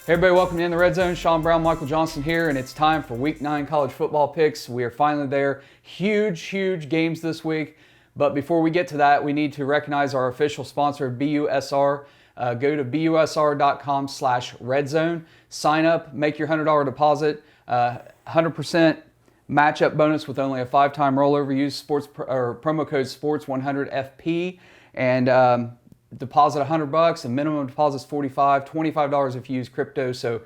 Hey everybody, welcome to In the Red Zone. Sean Brown, Michael Johnson here, and it's time for Week 9 college football picks. We are finally there. Huge games this week. But before we get to that, we need to recognize our official sponsor, BUSR. Go to busr.com/redzone. Sign up, make your $100 deposit. 100% matchup bonus with only a 5-time rollover. Use promo code SPORTS100FP and deposit $100 and minimum deposit is $25 if you use crypto. So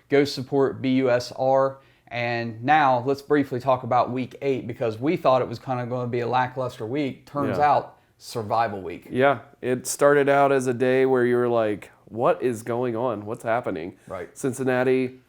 go support BUSR. And now let's briefly talk about Week 8 because we thought it was kind of going to be a lackluster week. Turns out, survival week. Yeah, it started out as a day where you were like, what is going on? What's happening? Right. Cincinnati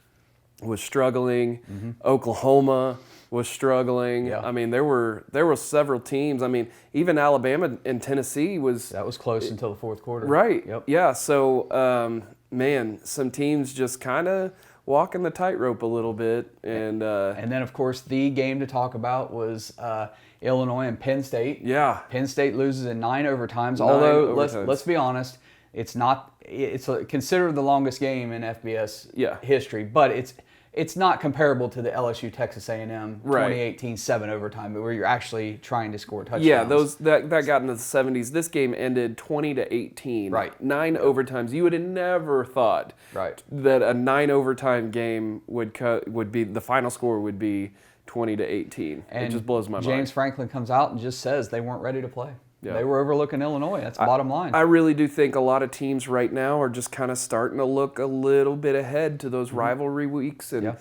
was struggling. Oklahoma was struggling. Yeah. I mean, there were several teams. I mean, even Alabama and Tennessee was... That was close until the fourth quarter. Right. Yep. Yeah, so, man, some teams just kind of walking the tightrope a little bit. And then, of course, the game to talk about was Illinois and Penn State. Yeah. Penn State loses in 9 overtimes. 9 although, overtimes. Let's be honest, it's considered the longest game in FBS history, but it's not comparable to the LSU Texas A&M 2018 7 overtime where you're actually trying to score touchdowns. Yeah, that got into the 70s. This game ended 20-18. Right. 9 overtimes. You would have never thought that a 9 overtime game would be the final score would be 20-18. And it just blows my mind. James Franklin comes out and just says they weren't ready to play. Yeah. They were overlooking Illinois. That's bottom line. I really do think a lot of teams right now are just kind of starting to look a little bit ahead to those rivalry weeks. And,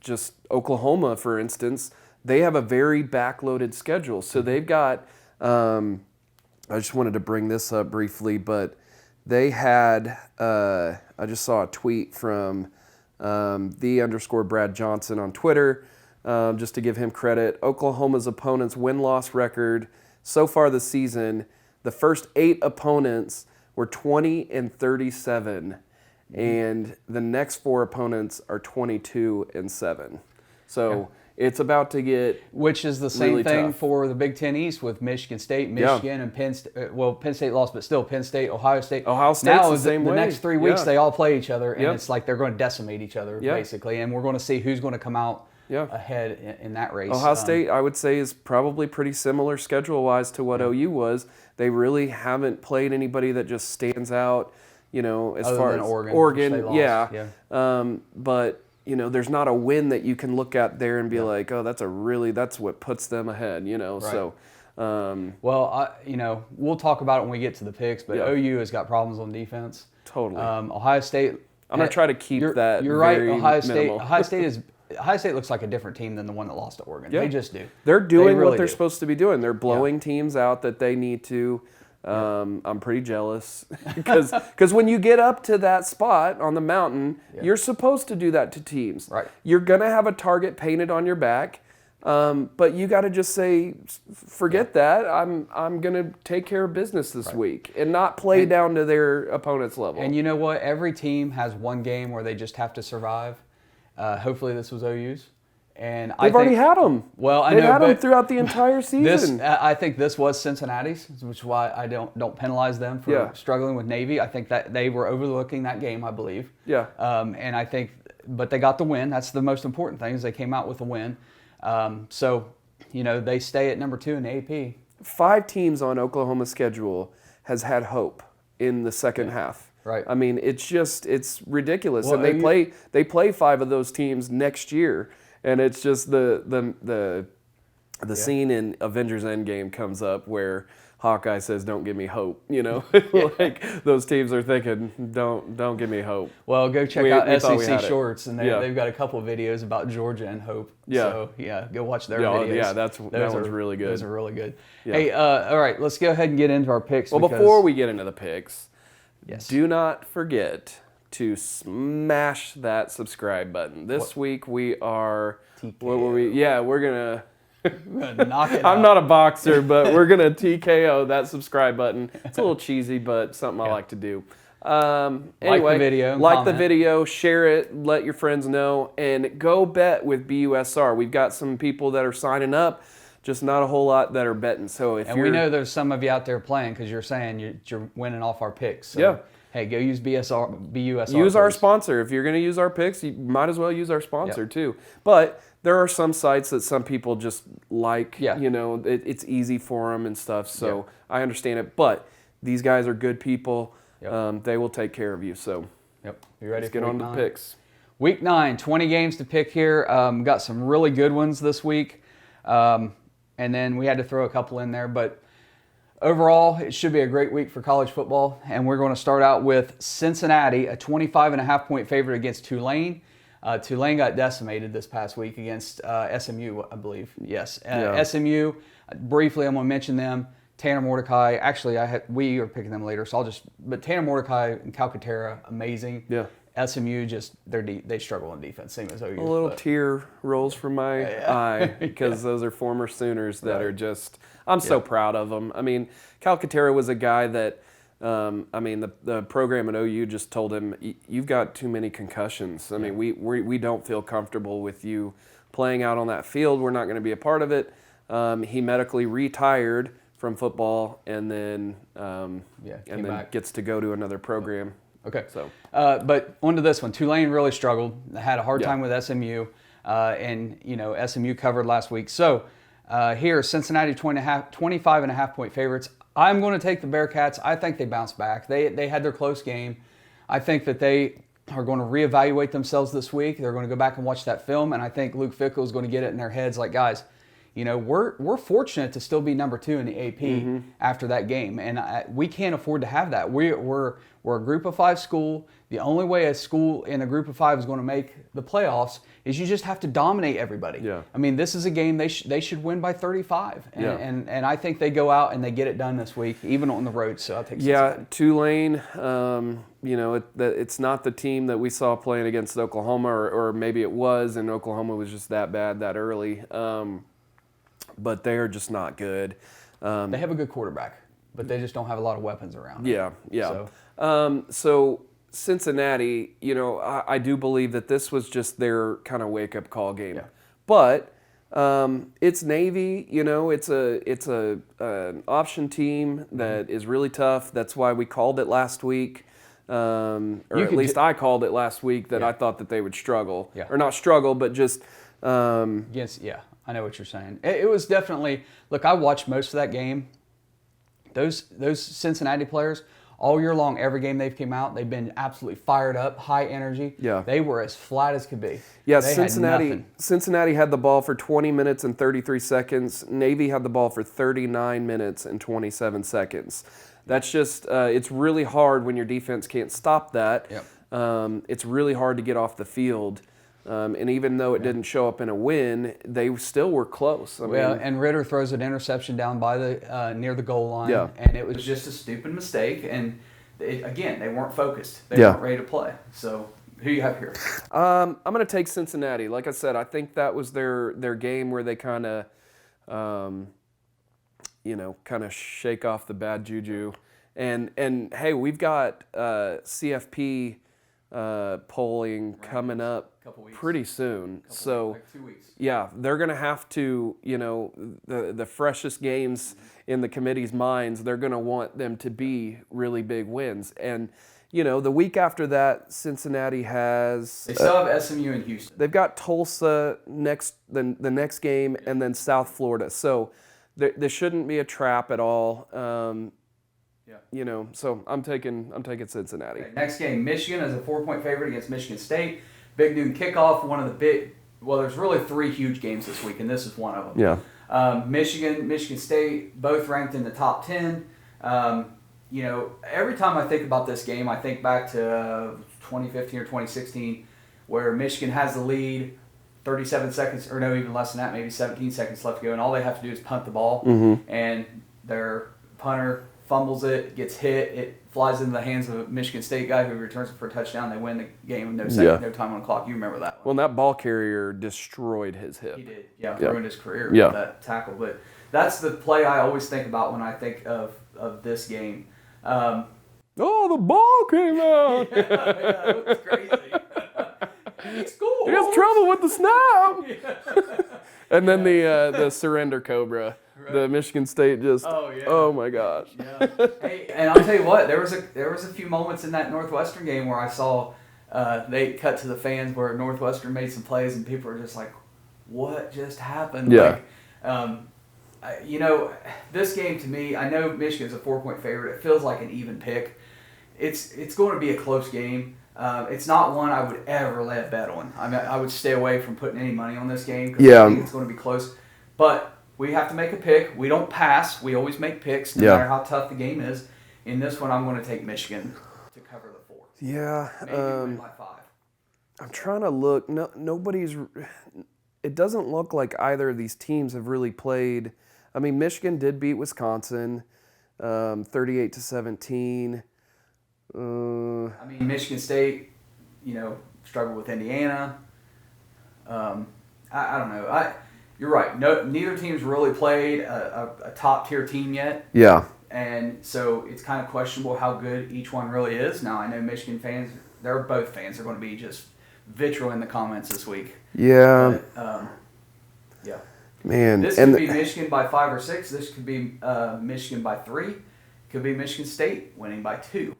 just Oklahoma, for instance, they have a very backloaded schedule. So they've got, I just wanted to bring this up briefly, but they had, I just saw a tweet from _Brad Johnson on Twitter. Just to give him credit, Oklahoma's opponents' win-loss record so far this season, the first 8 opponents were 20-37, and the next 4 opponents are 22-7. So it's about to get which is the same really thing tough for the Big Ten East with Michigan State, and Penn State. Well, Penn State lost, but still Penn State, Ohio State. Ohio State's now the same way. The next 3 weeks they all play each other, and it's like they're going to decimate each other basically, and we're going to see who's going to come out ahead in that race. Ohio State, I would say, is probably pretty similar schedule-wise to what OU was. They really haven't played anybody that just stands out, as other far than as Oregon. But there's not a win that you can look at there and be like, oh, that's what puts them ahead. So. Well, we'll talk about it when we get to the picks, but OU has got problems on defense. Totally. Ohio State. I'm gonna try to keep that. You're very right. Ohio State looks like a different team than the one that lost to Oregon. Yeah. They just do. They're doing what they're supposed to be doing. They're blowing teams out that they need to. I'm pretty jealous because when you get up to that spot on the mountain, you're supposed to do that to teams. Right. You're going to have a target painted on your back, but you got to just say, forget that. I'm going to take care of business this week and not play down to their opponent's level. And you know what? Every team has one game where they just have to survive. Hopefully this was OU's. And They've already had them. Well, I They've know, had them throughout the entire season. I think this was Cincinnati's, which is why I don't penalize them for struggling with Navy. I think that they were overlooking that game, I believe. Yeah. And I think, but they got the win. That's the most important thing is they came out with a win. So, they stay at number 2 in the AP. 5 teams on Oklahoma's schedule has had hope in the second half. Right. I mean, it's ridiculous, well, and they play 5 of those teams next year. And it's just the scene in Avengers Endgame comes up where Hawkeye says, "Don't give me hope." Like those teams are thinking, "Don't give me hope." Well, go check out SEC Shorts, and they've got a couple of videos about Georgia and hope. Yeah. So go watch their videos. Yeah, that one's really good. Those are really good. Yeah. Hey, all right, let's go ahead and get into our picks. Well, before we get into the picks, yes, do not forget to smash that subscribe button. This week we are TKO. What were we? Yeah, we're gonna knock it I'm out. not a boxer, but we're gonna TKO that subscribe button. It's a little cheesy, but something I like to do. Anyway, like the video, share it, let your friends know, and go bet with BUSR. We've got some people that are signing up, just not a whole lot that are betting. So we know there's some of you out there playing because you're saying you're winning off our picks. So yeah. hey, go use BUSR. Use our please. sponsor. If you're going to use our picks, you might as well use our sponsor too. But there are some sites that some people just like, it's easy for them and stuff. So I understand it. But these guys are good people. Yep. They will take care of you. So you ready? Let's get on to the picks. Week 9, 20 games to pick here. Got some really good ones this week. And then we had to throw a couple in there. But overall, it should be a great week for college football. And we're going to start out with Cincinnati, a 25.5-point favorite against Tulane. Tulane got decimated this past week against SMU, I believe. Yes. SMU, briefly, I'm going to mention them. Tanner Mordecai. Actually, we are picking them later, so but Tanner Mordecai and Calcaterra, amazing. Yeah. SMU, just they struggle in defense, same as OU. A little tear rolls from my eye because those are former Sooners that are just. I'm so proud of them. I mean, Calcaterra was a guy that. The program at OU just told him, you've got too many concussions. I mean, we don't feel comfortable with you playing out on that field. We're not going to be a part of it. He medically retired from football and then gets to go to another program. Okay. But on to this one. Tulane really struggled. They had a hard time with SMU, and SMU covered last week. So here, Cincinnati 25.5-point favorites. I'm going to take the Bearcats. I think they bounce back. They had their close game. I think that they are going to reevaluate themselves this week. They're going to go back and watch that film, and I think Luke Fickell is going to get it in their heads like, guys, we're fortunate to still be number 2 in the AP after that game, and we can't afford to have that. We're a group of 5 school. The only way a school in a group of 5 is going to make the playoffs is you just have to dominate everybody. Yeah. I mean, this is a game they should win by 35, and I think they go out and they get it done this week, even on the road. So I think Tulane. It's not the team that we saw playing against Oklahoma, or maybe it was, and Oklahoma was just that bad that early. But they are just not good. They have a good quarterback, but they just don't have a lot of weapons around. So Cincinnati, I do believe that this was just their kind of wake-up call game. Yeah. But it's Navy. It's an option team that is really tough. That's why we called it last week. Or at least I called it last week that I thought that they would struggle. Yeah. Or not struggle, but just I know what you're saying. It was definitely, look, I watched most of that game. Those Cincinnati players, all year long, every game they've came out, they've been absolutely fired up, high energy. Yeah. They were as flat as could be. Yeah, Cincinnati had the ball for 20 minutes and 33 seconds. Navy had the ball for 39 minutes and 27 seconds. That's just, it's really hard when your defense can't stop that. Yep. It's really hard to get off the field. And even though it didn't show up in a win, they still were close. And Ritter throws an interception down by the near the goal line, and it was just a stupid mistake. And they weren't focused; they weren't ready to play. So, who do you have here? I'm going to take Cincinnati. Like I said, I think that was their game where they kind of, shake off the bad juju. And hey, we've got CFP. Polling coming up pretty soon. Like 2 weeks. Yeah, they're going to have to, the freshest games in the committee's minds, they're going to want them to be really big wins. And, the week after that, Cincinnati has... They still have SMU in Houston. They've got Tulsa the next game, and then South Florida. So there shouldn't be a trap at all. So I'm taking Cincinnati. Okay, next game, Michigan is a 4-point favorite against Michigan State. Big noon kickoff, there's really 3 huge games this week, and this is one of them. Yeah. Michigan State, both ranked in the top 10. Every time I think about this game, I think back to 2015 or 2016, where Michigan has the lead, 37 seconds, or no, even less than that, maybe 17 seconds left to go, and all they have to do is punt the ball, and their punter fumbles it, gets hit, it flies into the hands of a Michigan State guy who returns it for a touchdown. They win the game with no time on the clock. You remember that one. Well, that ball carrier destroyed his hip. He did. Ruined his career with that tackle. But that's the play I always think about when I think of this game. The ball came out. It was crazy. He scored. He has trouble with the snap. And then the surrender cobra. the Michigan State just. Oh, yeah. Oh my gosh. Yeah. Hey, and I'll tell you what, there was a few moments in that Northwestern game where I saw they cut to the fans where Northwestern made some plays and people were just like, "What just happened?" Yeah. This game to me, I know Michigan's a 4-point favorite. It feels like an even pick. It's going to be a close game. It's not one I would ever let a bet on. I mean, I would stay away from putting any money on this game because I think it's going to be close. But we have to make a pick. We don't pass. We always make picks no matter how tough the game is. In this one, I'm going to take Michigan to cover the 4. Yeah. Maybe win by 5. I'm trying to look. No, nobody's. It doesn't look like either of these teams have really played. I mean, Michigan did beat Wisconsin, 38-17. I mean, Michigan State, struggled with Indiana. I don't know. You're right. No, neither team's really played a top-tier team yet. Yeah. And so it's kind of questionable how good each one really is. Now, I know Michigan fans, they're both fans, are going to be just vitriol in the comments this week. Yeah. But, yeah. Man. This could be Michigan by 5 or 6. This could be Michigan by 3. Could be Michigan State winning by 2.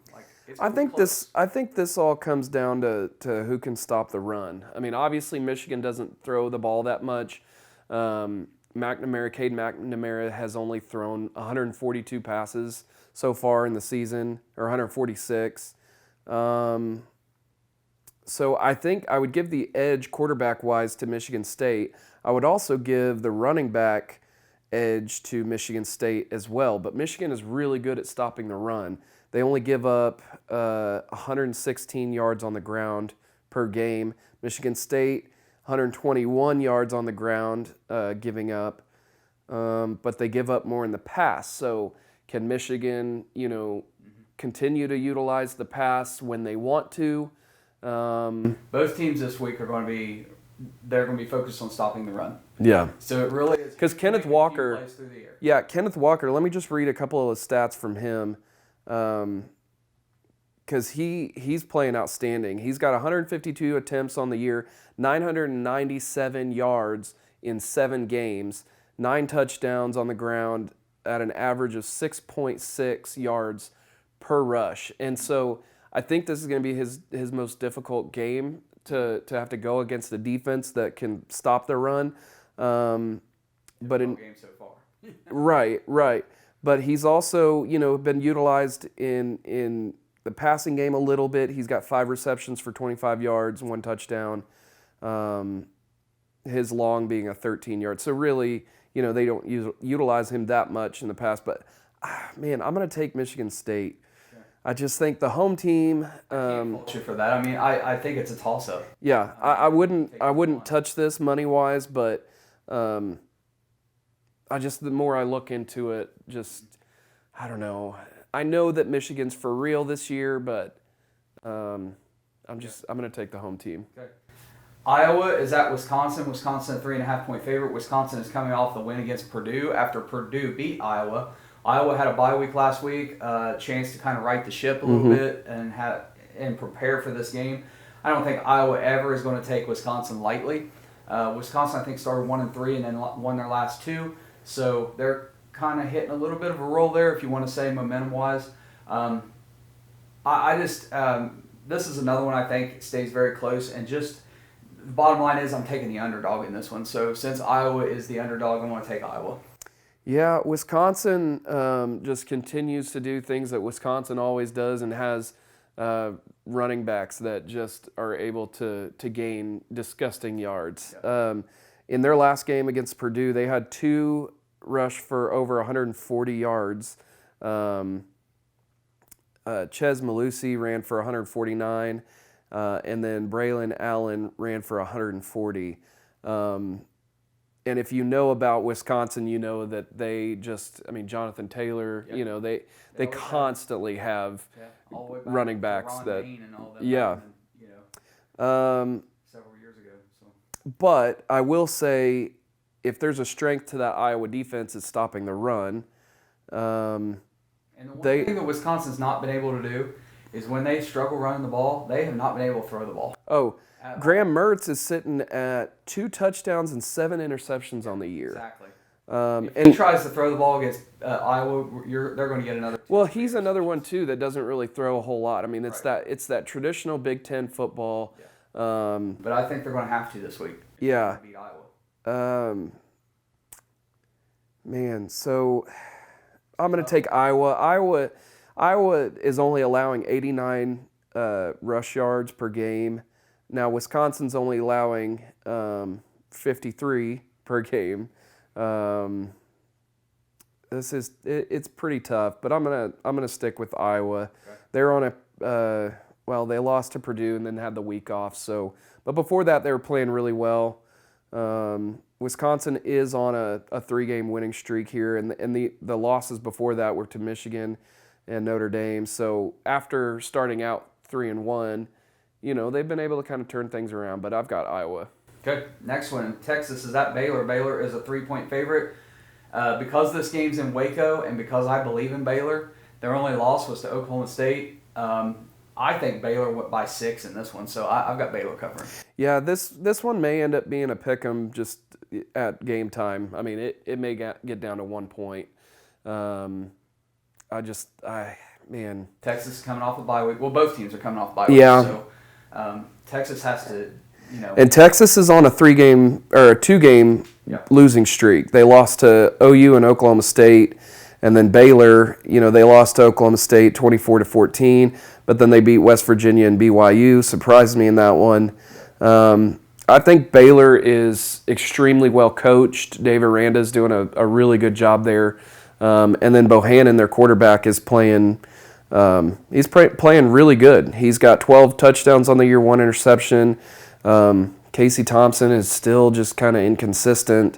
I think this all comes down to who can stop the run. I mean, obviously Michigan doesn't throw the ball that much. Cade McNamara has only thrown 142 passes so far in the season, or 146. So I think I would give the edge quarterback-wise to Michigan State. I would also give the running back edge to Michigan State as well. But Michigan is really good at stopping the run. They only give up 116 yards on the ground per game. Michigan State, 121 yards on the ground giving up. But they give up more in the pass. So can Michigan, continue to utilize the pass when they want to? Both teams this week are going to be focused on stopping the run. Yeah. So it really is. Because Kenneth Walker, Kenneth Walker, let me just read a couple of stats from him. Because he's playing outstanding. He's got 152 attempts on the year, 997 yards in 7 games, 9 touchdowns on the ground at an average of 6.6 yards per rush. And so I think this is going to be his most difficult game to have to go against a defense that can stop the run. But in game so far. Right. But he's also, been utilized in the passing game a little bit. He's got 5 receptions for 25 yards, 1 touchdown. His long being a 13 yards. So really, they don't utilize him that much in the past. But man, I'm going to take Michigan State. Okay. I just think the home team. I can't fault you for that. I mean, I think it's a toss-up. Yeah, I wouldn't touch this money-wise, but. The more I look into it, I don't know. I know that Michigan's for real this year, but I'm going to take the home team. Okay. Iowa is at Wisconsin. Wisconsin a 3.5-point favorite. Wisconsin is coming off the win against Purdue after Purdue beat Iowa. Iowa had a bye week last week, chance to kind of right the ship a little bit and prepare for this game. I don't think Iowa ever is going to take Wisconsin lightly. Wisconsin, I think, started 1-3 and then won their last 2. So they're kind of hitting a little bit of a roll there, if you want to say momentum-wise. This is another one I think stays very close. And just the bottom line is I'm taking the underdog in this one. So since Iowa is the underdog, I'm going to take Iowa. Yeah, Wisconsin just continues to do things that Wisconsin always does and has running backs that just are able to gain disgusting yards. Yeah. In their last game against Purdue, they had 2 rush for over 140 yards. Ches Malusi ran for 149, and then Braylon Allen ran for 140. And if you know about Wisconsin, you know that they Jonathan Taylor, they constantly have running backs that, several years ago. So. But I will say, if there's a strength to that Iowa defense, it's stopping the run. And the one thing that Wisconsin's not been able to do is when they struggle running the ball, they have not been able to throw the ball. Oh, Graham Mertz is sitting at 2 touchdowns and 7 interceptions on the year. Exactly. If he tries to throw the ball against Iowa, they're going to get another. Well, he's another one too that doesn't really throw a whole lot. I mean, it's that traditional Big Ten football. Yeah. But I think they're going to have to this week. Yeah. Beat Iowa. Man, so I'm going to take Iowa. Iowa is only allowing 89 rush yards per game. Now Wisconsin's only allowing 53 per game. It's pretty tough, but I'm gonna stick with Iowa. Okay. They're on they lost to Purdue and then had the week off. So, but before that they were playing really well. Wisconsin is on a 3-game winning streak here, and the losses before that were to Michigan and Notre Dame. So after starting out 3-1, they've been able to kind of turn things around. But I've got Iowa. Okay, next one. Texas is at Baylor. Baylor is a 3-point favorite. Because this game's in Waco and because I believe in Baylor, their only loss was to Oklahoma State. I think Baylor went by 6 in this one, so I've got Baylor covering. Yeah, this one may end up being a pick'em just at game time. I mean, it may get down to 1 point. Man. Texas is coming off a bye week. Well, both teams are coming off bye week. Yeah. So Texas has to, And Texas is on a 2-game losing streak. They lost to OU and Oklahoma State, and then Baylor, they lost to Oklahoma State 24-14, but then they beat West Virginia and BYU. Surprised me in that one. I think Baylor is extremely well coached. Dave Aranda's doing a really good job there. And then Bohannon, their quarterback, is playing playing really good. He's got 12 touchdowns on the year, 1 interception. Casey Thompson is still just kind of inconsistent.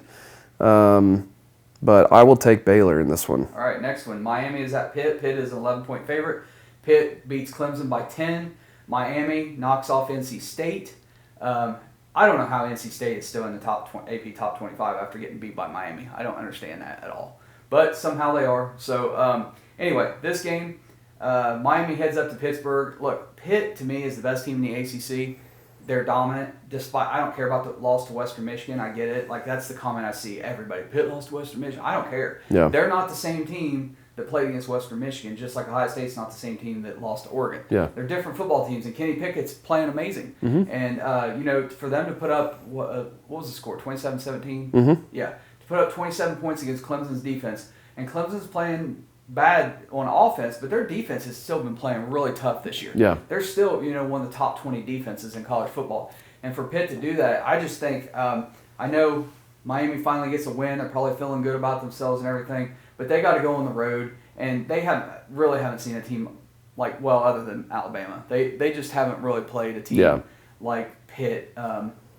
But I will take Baylor in this one. All right, next one. Miami is at Pitt. Pitt is an 11-point favorite. Pitt beats Clemson by 10. Miami knocks off NC State. I don't know how NC State is still in the AP top 25 after getting beat by Miami. I don't understand that at all. But somehow they are. So anyway, this game, Miami heads up to Pittsburgh. Look, Pitt to me is the best team in the ACC. They're dominant. I don't care about the loss to Western Michigan. I get it. Like, that's the comment I see everybody. Pitt lost to Western Michigan. I don't care. Yeah. They're not the same team that played against Western Michigan, just like Ohio State's not the same team that lost to Oregon. Yeah. They're different football teams, and Kenny Pickett's playing amazing. Mm-hmm. And, for them to put up, what was the score, 27-17? Mm-hmm. Yeah. To put up 27 points against Clemson's defense. And Clemson's playing bad on offense, but their defense has still been playing really tough this year. Yeah. They're still, one of the top 20 defenses in college football. And for Pitt to do that, I just think, I know Miami finally gets a win. They're probably feeling good about themselves and everything, but they got to go on the road, and they haven't seen a team other than Alabama. They just haven't really played a team like Pitt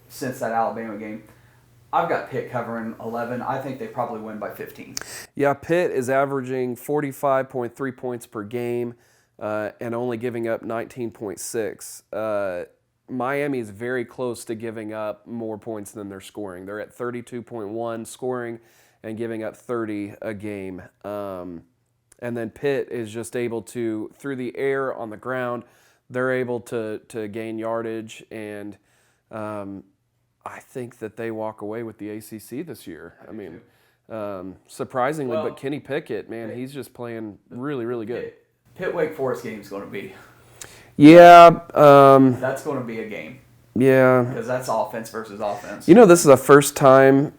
since that Alabama game. I've got Pitt covering 11. I think they probably win by 15. Yeah, Pitt is averaging 45.3 points per game and only giving up 19.6. Miami is very close to giving up more points than they're scoring. They're at 32.1 scoring and giving up 30 a game. And then Pitt is just able to, through the air, on the ground, they're able to gain yardage, and I think that they walk away with the ACC this year. I mean, surprisingly, but Kenny Pickett, man, he's just playing really, really good. Pitt Wake Forest game is going to be. Yeah. That's going to be a game. Yeah. Because that's offense versus offense. This is the first time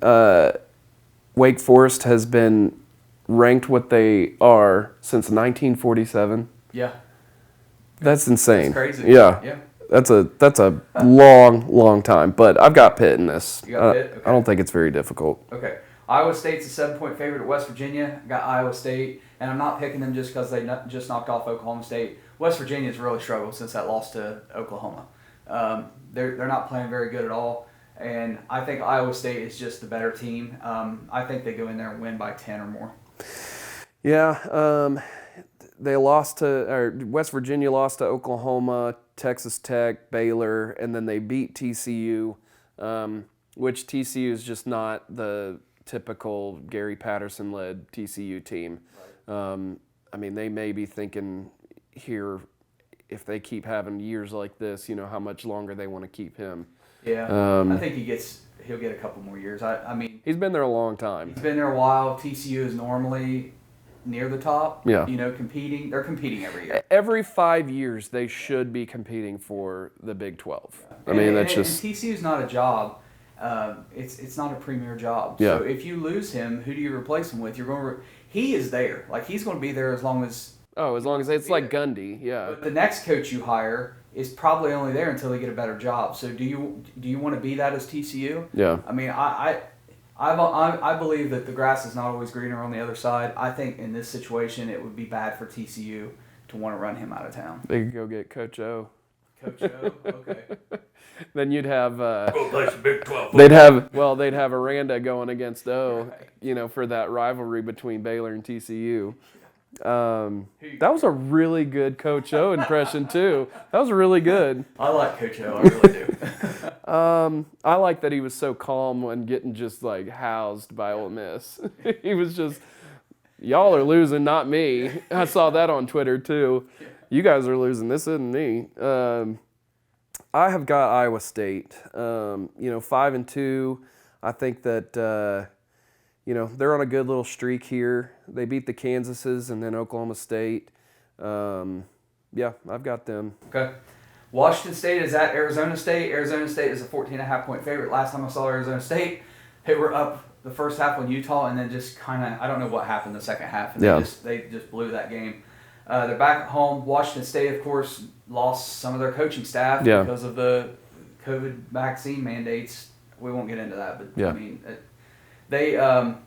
Wake Forest has been ranked what they are since 1947. Yeah. That's insane. That's crazy. Yeah. That's a long time. But I've got Pitt in this. You got Pitt? Okay. I don't think it's very difficult. Okay. Iowa State's a 7-point favorite at West Virginia. I got Iowa State, and I'm not picking them just because they just knocked off Oklahoma State. West Virginia's really struggled since that loss to Oklahoma. They're not playing very good at all, and I think Iowa State is just the better team. I think they go in there and win by 10 or more. Yeah, they lost West Virginia lost to Oklahoma, Texas Tech, Baylor, and then they beat TCU, which TCU is just not the typical Gary Patterson-led TCU team. Right. I mean, they may be thinking here, if they keep having years like this, how much longer they want to keep him. Yeah, I think he'll get a couple more years. I mean, He's been there a long time. He's been there a while. TCU is normally near the top. Yeah. Competing. They're competing every year. Every 5 years, they should be competing for the Big 12. I mean, that's just... And TCU is not a job. It's not a premier job. Yeah. So if you lose him, who do you replace him with? He is there. Like, he's going to be there as long as... Oh, as long as it's like Gundy, yeah. But the next coach you hire is probably only there until they get a better job. So do you want to be that as TCU? Yeah. I mean, I believe that the grass is not always greener on the other side. I think in this situation it would be bad for TCU to want to run him out of town. They could go get Coach O. Coach O, okay. Then you'd have Go play some Big 12. they'd have Aranda going against O, Right. For that rivalry between Baylor and TCU. That was a really good Coach O impression too. That was really good. I like Coach O, I really do. I like that he was so calm when getting just like housed by Ole Miss. He was just, y'all are losing, not me. I saw that on Twitter too. You guys are losing. This isn't me. I have got Iowa State. 5-2. I think that they're on a good little streak here. They beat the Kansases and then Oklahoma State. I've got them. Okay. Washington State is at Arizona State. Arizona State is a 14.5-point favorite. Last time I saw Arizona State, they were up the first half on Utah and then just kind of, I don't know what happened the second half. And they just blew that game. They're back at home. Washington State, of course, lost some of their coaching staff because of the COVID vaccine mandates. We won't get into that, but I mean, they got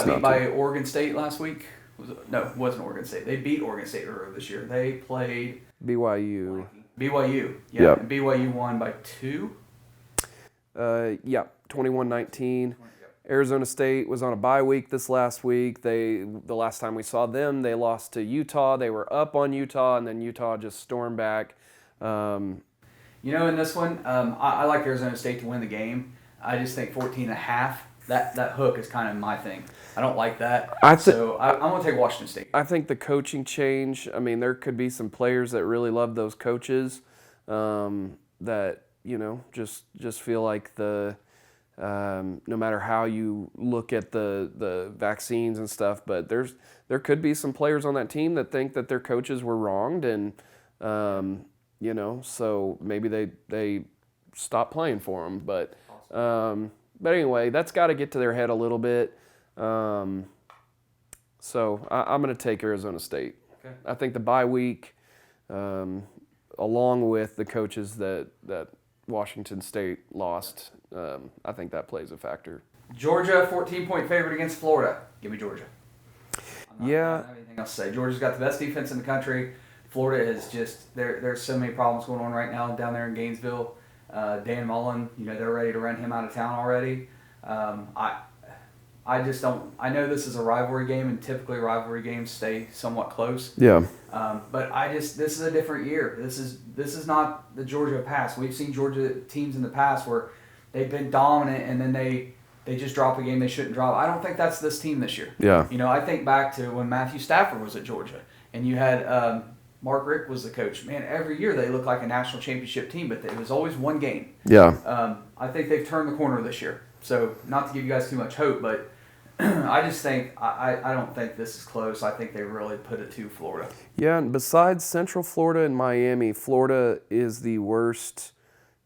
beat by Oregon State last week. It wasn't Oregon State. They beat Oregon State earlier this year. They played BYU. BYU, Yep. And BYU won by 2. 21-19. Arizona State was on a bye week this last week. The last time we saw them, they lost to Utah. They were up on Utah, and then Utah just stormed back. In this one, I like Arizona State to win the game. I just think 14.5. That hook is kind of my thing. I don't like that. I'm going to take Washington State. I think the coaching change, I mean, there could be some players that really love those coaches that, just feel like no matter how you look at the vaccines and stuff, but there could be some players on that team that think that their coaches were wronged and, so maybe they stop playing for them. But anyway, that's got to get to their head a little bit. So I'm going to take Arizona State. Okay. I think the bye week, along with the coaches that Washington State lost, I think that plays a factor. Georgia, 14-point favorite against Florida. Give me Georgia. I don't have anything else to say. Georgia's got the best defense in the country. Florida is just there's so many problems going on right now down there in Gainesville. Dan Mullen, they're ready to run him out of town already. I just don't. I know this is a rivalry game, and typically rivalry games stay somewhat close. Yeah. But this is a different year. This is not the Georgia past. We've seen Georgia teams in the past where they've been dominant, and then they just drop a game they shouldn't drop. I don't think that's this team this year. Yeah. I think back to when Matthew Stafford was at Georgia, and you had Mark Richt was the coach. Man, every year they look like a national championship team, but it was always one game. Yeah. I think they've turned the corner this year. So not to give you guys too much hope, but I just think I don't think this is close. I think they really put it to Florida. Yeah, and besides Central Florida and Miami, Florida is the worst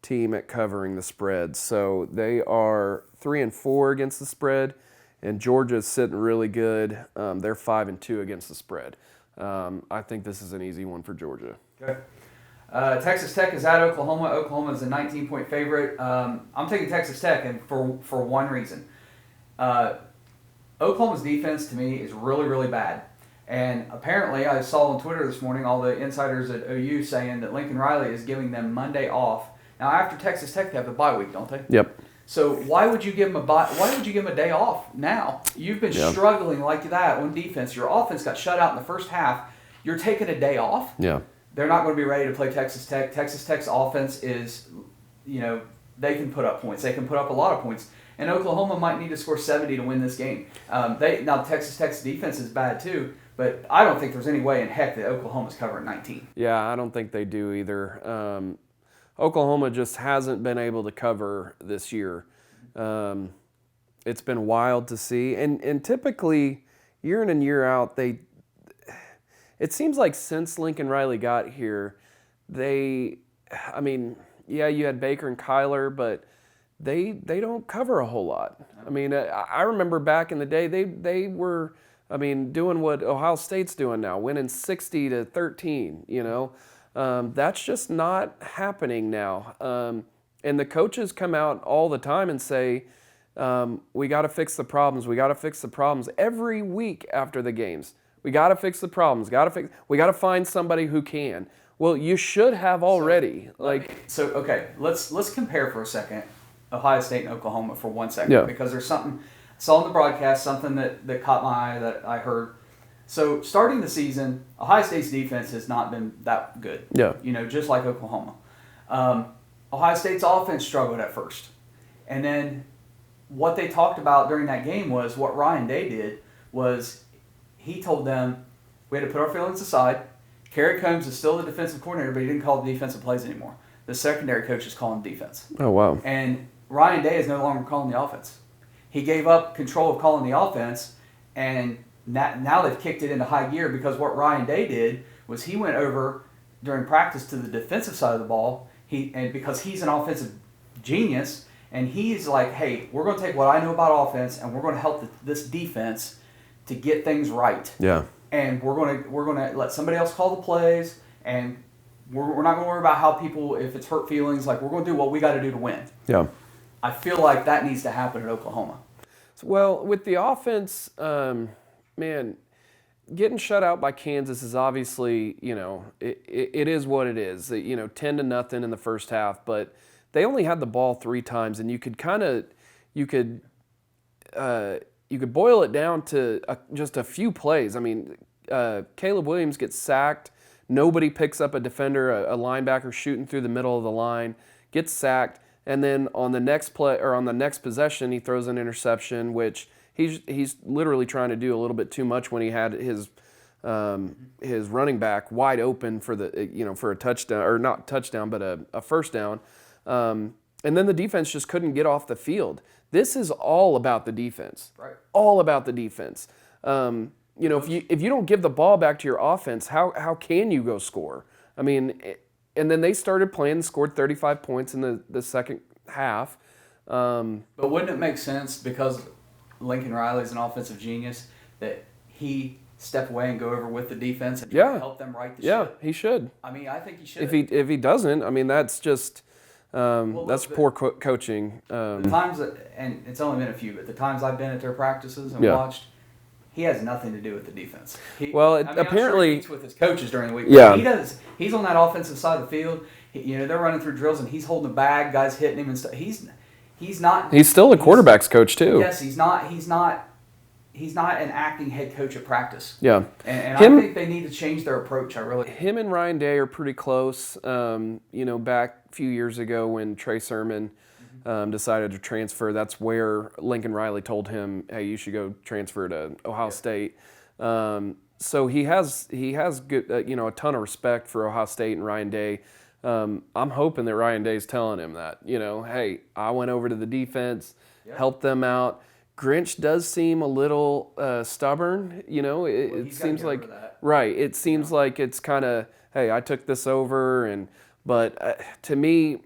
team at covering the spread. So they are 3-4 against the spread, and Georgia's sitting really good. They're 5-2 against the spread. I think this is an easy one for Georgia. Okay. Texas Tech is at Oklahoma. Oklahoma is a 19-point favorite. I'm taking Texas Tech, and for one reason. Oklahoma's defense, to me, is really, really bad. And apparently, I saw on Twitter this morning all the insiders at OU saying that Lincoln Riley is giving them Monday off. Now, after Texas Tech, they have the bye week, don't they? Yep. So why would you give them why would you give them a day off now? You've been struggling like that on defense. Your offense got shut out in the first half. You're taking a day off. Yeah. They're not going to be ready to play Texas Tech. Texas Tech's offense is, they can put up points. They can put up a lot of points. And Oklahoma might need to score 70 to win this game. Now, Texas Tech's defense is bad too, but I don't think there's any way in heck that Oklahoma's covering 19. Yeah, I don't think they do either. Oklahoma just hasn't been able to cover this year. It's been wild to see. And typically, year in and year out, it seems like since Lincoln Riley got here, you had Baker and Kyler, but they don't cover a whole lot. I mean, I remember back in the day, they were, doing what Ohio State's doing now, winning 60-13, That's just not happening now. And the coaches come out all the time and say, we got to fix the problems. We got to fix the problems every week after the games. We got to fix the problems. We got to find somebody who can. Well, you should have already. Okay, let's compare for a second Ohio State and Oklahoma for 1 second, Yeah. because there's something I saw in the broadcast, something that caught my eye that I heard. So starting the season, Ohio State's defense has not been that good. Yeah. Just like Oklahoma. Ohio State's offense struggled at first. And then what they talked about during that game was what Ryan Day did was he told them we had to put our feelings aside. Kerry Combs is still the defensive coordinator, but he didn't call the defensive plays anymore. The secondary coach is calling defense. Oh, wow. And Ryan Day is no longer calling the offense. He gave up control of calling the offense, and now they've kicked it into high gear because what Ryan Day did was he went over during practice to the defensive side of the ball. Because he's an offensive genius, and he's like, hey, we're going to take what I know about offense, and we're going to help this defense to get things right. Yeah. And we're going to let somebody else call the plays, and we're not going to worry about how people, if it's hurt feelings, like we're going to do what we got to do to win. Yeah. I feel like that needs to happen at Oklahoma. Well, with the offense, getting shut out by Kansas is obviously, it is what it is. 10-0 in the first half, but they only had the ball 3 times, and you could boil it down to just a few plays. Caleb Williams gets sacked. Nobody picks up a defender, a linebacker shooting through the middle of the line, gets sacked, and then on the next play or on the next possession, he throws an interception, which he's literally trying to do a little bit too much when he had his running back wide open for for a touchdown, or not touchdown, but a first down. And then the defense just couldn't get off the field. This is all about the defense. Right. All about the defense. If you don't give the ball back to your offense, how can you go score? And then they started playing and scored 35 points in the second half. But wouldn't it make sense, because Lincoln Riley's an offensive genius, that he step away and go over with the defense and help them right the ship? Yeah, he should. I think he should. If he doesn't, that's just that's poor coaching. The times and it's only been a few, but the times I've been at their practices and watched, he has nothing to do with the defense. Apparently I'm sure he meets with his coaches during the week. Yeah, he does. He's on that offensive side of the field. They're running through drills and he's holding the bag, guys hitting him and stuff. He's not. He's still a quarterback's coach too. Yes, he's not an acting head coach at practice. Yeah, and I think they need to change their approach. Him and Ryan Day are pretty close. Back a few years ago when Trey Sermon decided to transfer, that's where Lincoln Riley told him, "Hey, you should go transfer to Ohio State." So he has good, a ton of respect for Ohio State and Ryan Day. I'm hoping that Ryan Day's telling him that, hey, I went over to the defense, helped them out. Grinch does seem a little stubborn, it seems like, right, it seems like it's kind of, hey, I took this over, but to me,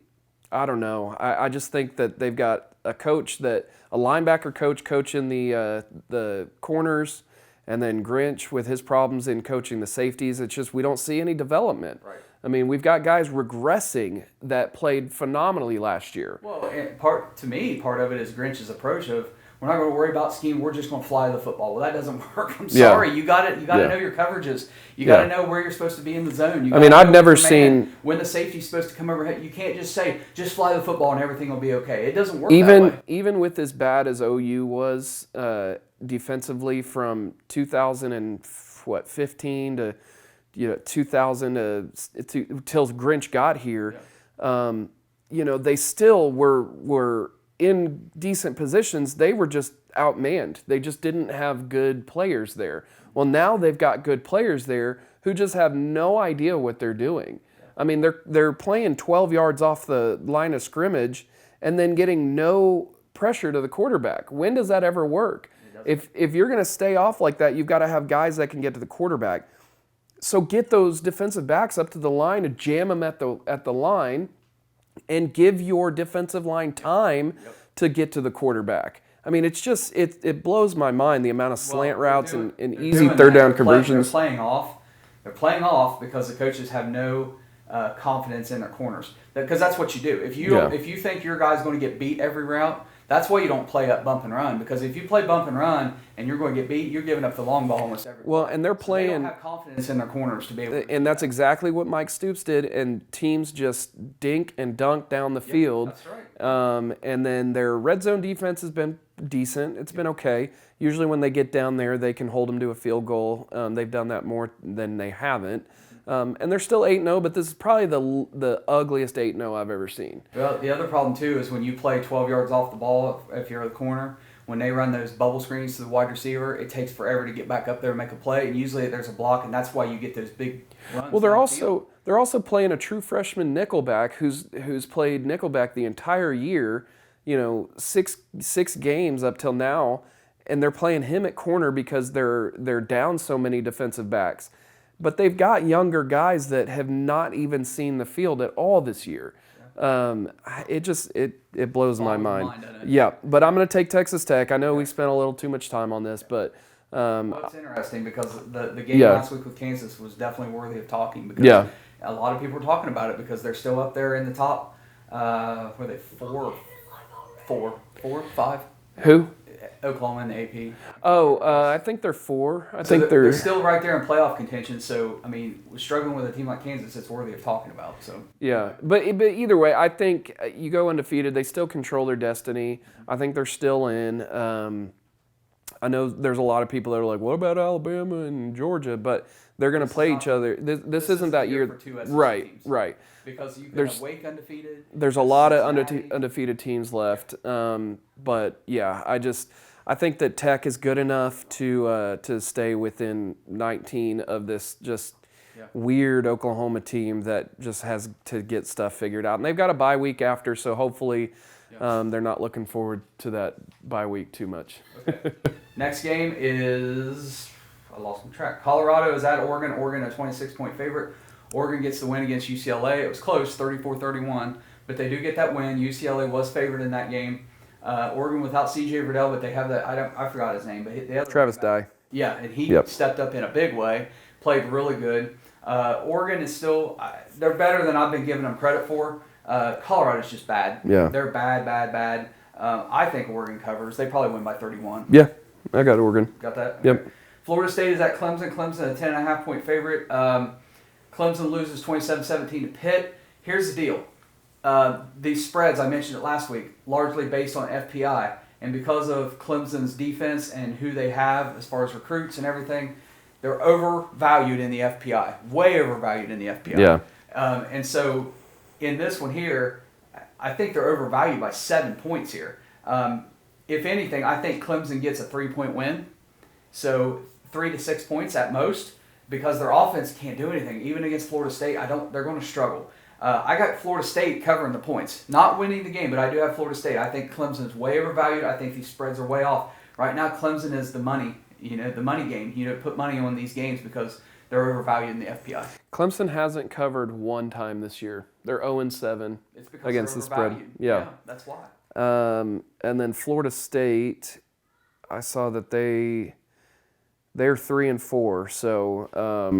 I don't know. I just think that they've got a linebacker coach coaching the corners, and then Grinch with his problems in coaching the safeties. It's just we don't see any development. Right. We've got guys regressing that played phenomenally last year. Well, and part of it is Grinch's approach of, we're not going to worry about scheme. We're just going to fly the football. Well, that doesn't work. I'm sorry. You got to know your coverages. You got to know where you're supposed to be in the zone. I've never seen when the safety's supposed to come overhead. You can't just say just fly the football and everything will be okay. It doesn't work that way. Even with as bad as OU was defensively from 2015 to 2000 till Grinch got here, they still were in decent positions. They were just outmanned. They just didn't have good players there. Well, now they've got good players there who just have no idea what they're doing. They're playing 12 yards off the line of scrimmage and then getting no pressure to the quarterback. When does that ever work? If you're going to stay off like that, you've got to have guys that can get to the quarterback. So get those defensive backs up to the line and jam them at the line, and give your defensive line time to get to the quarterback. I mean, it's just it blows my mind the amount of slant routes and easy third down conversions. They're playing off. They're playing off because the coaches have no confidence in their corners. Because that's what you do. If you think your guy's going to get beat every route, that's why you don't play up bump and run. Because if you play bump and run and you're going to get beat, you're giving up the long ball almost every. Well, and they're playing. They don't have confidence in their corners to be able to. And that's exactly what Mike Stoops did. And teams just dink and dunk down the field. That's right. And then their red zone defense has been decent. It's been okay. Usually when they get down there, they can hold them to a field goal. They've done that more than they haven't. And they're still 8-0, but this is probably the ugliest 8-0 I've ever seen. Well, the other problem, too, is when you play 12 yards off the ball, if you're at the corner, when they run those bubble screens to the wide receiver, it takes forever to get back up there and make a play, and usually there's a block, and that's why you get those big runs. Well, they're also playing a true freshman nickelback who's played nickelback the entire year, six games up till now, and they're playing him at corner because they're down so many defensive backs. But they've got younger guys that have not even seen the field at all this year. It blows my mind. Yeah, but I'm going to take Texas Tech. I know we spent a little too much time on this, but well, it's interesting because the game last week with Kansas was definitely worthy of talking because a lot of people were talking about it because they're still up there in the top. Were they four, five? Who? Oklahoma in the AP. I think they're 4. I think they're still right there in playoff contention. So, I mean, struggling with a team like Kansas, it's worthy of talking about. So yeah, but either way, I think you go undefeated. They still control their destiny. I think they're still in. I know there's a lot of people that are like, "What about Alabama and Georgia?" But they're going to play each other. This isn't that year. For two SEC right, teams. right. Because you can have Wake undefeated. There's a lot of undefeated teams left. But yeah, I think that Tech is good enough to stay within 19 of this just weird Oklahoma team that just has to get stuff figured out. And they've got a bye week after, so hopefully they're not looking forward to that bye week too much. Okay. Next game is, I lost my track. Colorado is at Oregon. Oregon a 26-point favorite. Oregon gets the win against UCLA. It was close, 34-31, but they do get that win. UCLA was favored in that game. Oregon without C.J. Verdell, but they have that. I forgot his name, but they have Travis Dye. Yeah, and he stepped up in a big way. Played really good. Oregon is still they're better than I've been giving them credit for. Colorado's just bad. Yeah, they're bad. I think Oregon covers. They probably win by 31. Yeah, I got Oregon. Got that? Yep. Okay. Florida State is at Clemson. Clemson a 10.5-point favorite. Clemson loses 27-17 to Pitt. Here's the deal. These spreads, I mentioned it last week, largely based on FPI. And because of Clemson's defense and who they have as far as recruits and everything, they're overvalued in the FPI. Way overvalued in the FPI. Yeah. And so in this one here, I think they're overvalued by 7 points here. If anything, I think Clemson gets a 3-point win. So 3 to 6 points at most. Because their offense can't do anything, even against Florida State. They're going to struggle. I got Florida State covering the points, not winning the game, but I do have Florida State. I think Clemson's way overvalued. I think these spreads are way off. Right now, Clemson is the money. The money game. Put money on these games because they're overvalued in the FPI. Clemson hasn't covered one time this year. They're 0-7 against the spread. Yeah, that's why. And then Florida State, I saw that they're 3-4. So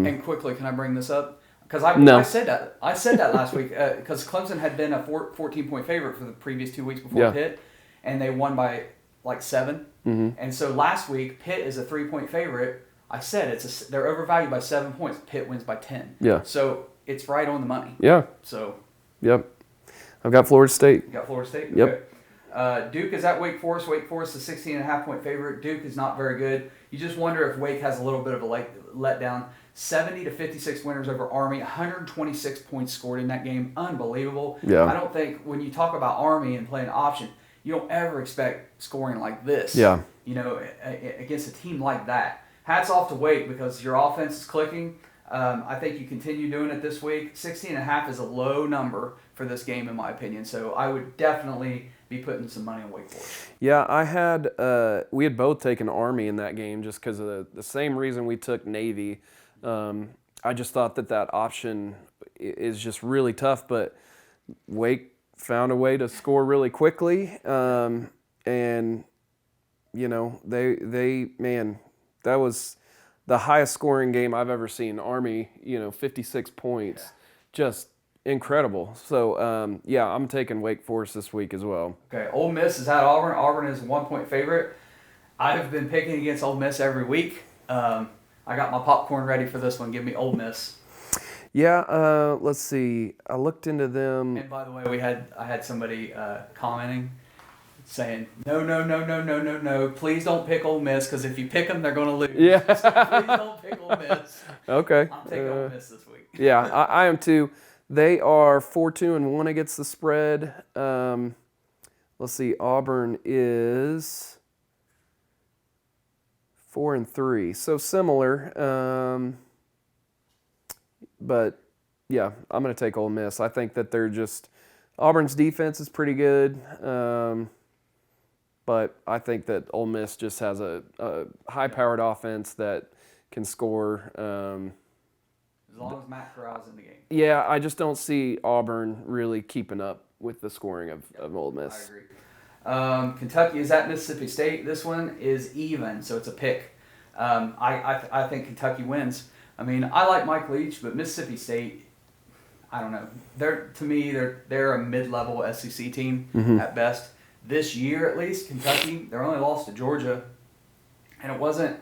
and quickly, can I bring this up? Because I said that last week because Clemson had been a 14-point favorite for the previous 2 weeks before Pitt, and they won by like 7. Mm-hmm. And so last week Pitt is a 3-point favorite. I said they're overvalued by 7 points. Pitt wins by 10. Yeah. So it's right on the money. Yeah. So. Yep. I've got Florida State. You got Florida State. Yep. Okay. Duke is at Wake Forest. Wake Forest is a 16.5-point favorite. Duke is not very good. You just wonder if Wake has a little bit of a letdown. 70 to 56 winners over Army. 126 points scored in that game. Unbelievable. Yeah. I don't think when you talk about Army and playing option, you don't ever expect scoring like this. Yeah. Against a team like that. Hats off to Wake because your offense is clicking. I think you continue doing it this week. 16.5 is a low number for this game, in my opinion. So I would definitely be putting some money on Wake Forest. Yeah, we had both taken Army in that game just because of the same reason we took Navy. I just thought that option is just really tough, but Wake found a way to score really quickly, and that was the highest scoring game I've ever seen. Army, 56 points, just incredible. So I'm taking Wake Forest this week as well. Okay, Ole Miss is at Auburn. Auburn is a 1-point favorite. I've been picking against Ole Miss every week. I got my popcorn ready for this one. Give me Ole Miss. Yeah, let's see. I looked into them. And by the way, I had somebody commenting saying, no, please don't pick Ole Miss, because if you pick them, they're going to lose. Yeah. So please don't pick Ole Miss. Okay. I'm taking Ole Miss this week. Yeah, I am too. They are 4-2-1 against the spread. Let's see. Auburn is 4-3, so similar. But yeah, I'm going to take Ole Miss. I think that Auburn's defense is pretty good. But I think that Ole Miss just has a high-powered offense that can score. As long as Matt Corral's in the game. Yeah, I just don't see Auburn really keeping up with the scoring of Ole Miss. I agree. Kentucky is at Mississippi State. This one is even, so it's a pick. I think Kentucky wins. I mean, I like Mike Leach, but Mississippi State, I don't know. They're a mid-level SEC team at best. This year, at least, Kentucky, their only loss to Georgia, and it wasn't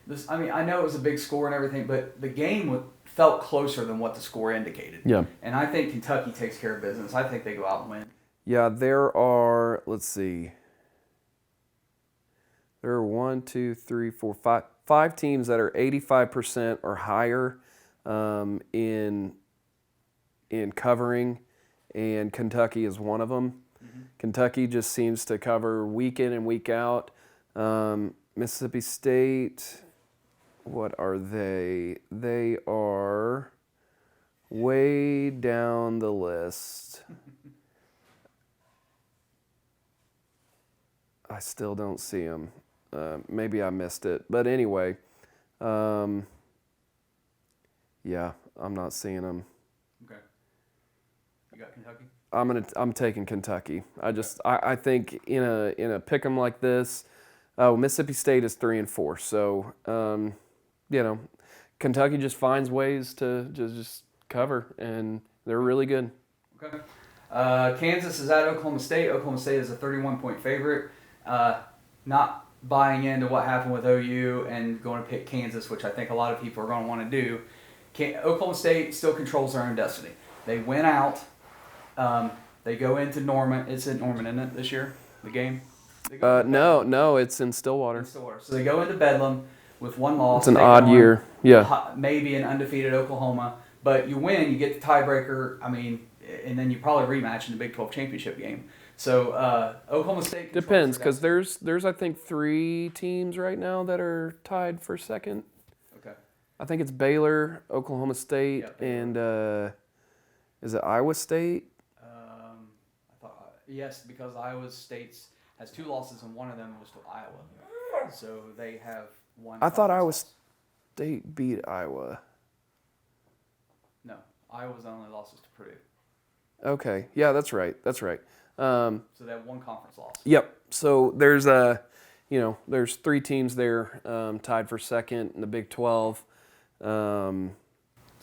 this. I mean, I know it was a big score and everything, but the game felt closer than what the score indicated. Yeah. And I think Kentucky takes care of business. I think they go out and win. Yeah, there are. Let's see. There are 1, 2, 3, 4, 5 teams that are 85% or higher in covering, and Kentucky is one of them. Kentucky just seems to cover week in and week out. Mississippi State, what are they? They are way down the list. I still don't see them. Maybe I missed it. But anyway, yeah, I'm not seeing them. Okay. You got Kentucky? I'm taking Kentucky. I think in a pick'em like this, Mississippi State is 3-4. So Kentucky just finds ways to just cover, and they're really good. Okay. Kansas is at Oklahoma State. Oklahoma State is a 31-point favorite. Not buying into what happened with OU and going to pick Kansas, which I think a lot of people are going to want to do. Oklahoma State still controls their own destiny. They win out. They go into Norman. It's in Norman, isn't it, this year, the game? No, it's in Stillwater. So they go into Bedlam with one loss. It's an odd year. Yeah. Maybe an undefeated Oklahoma. But you win, you get the tiebreaker, and then you probably rematch in the Big 12 championship game. So Oklahoma State depends, because there's I think 3 teams right now that are tied for second. Okay. I think it's Baylor, Oklahoma State, and is it Iowa State? Yes, because Iowa State has 2 losses, and one of them was to Iowa. So they have one. I thought Iowa State beat Iowa. No, Iowa's only losses to Purdue. Okay, yeah, that's right. So they have 1 conference loss. Yep. So there's there's 3 teams there tied for second in the Big 12. So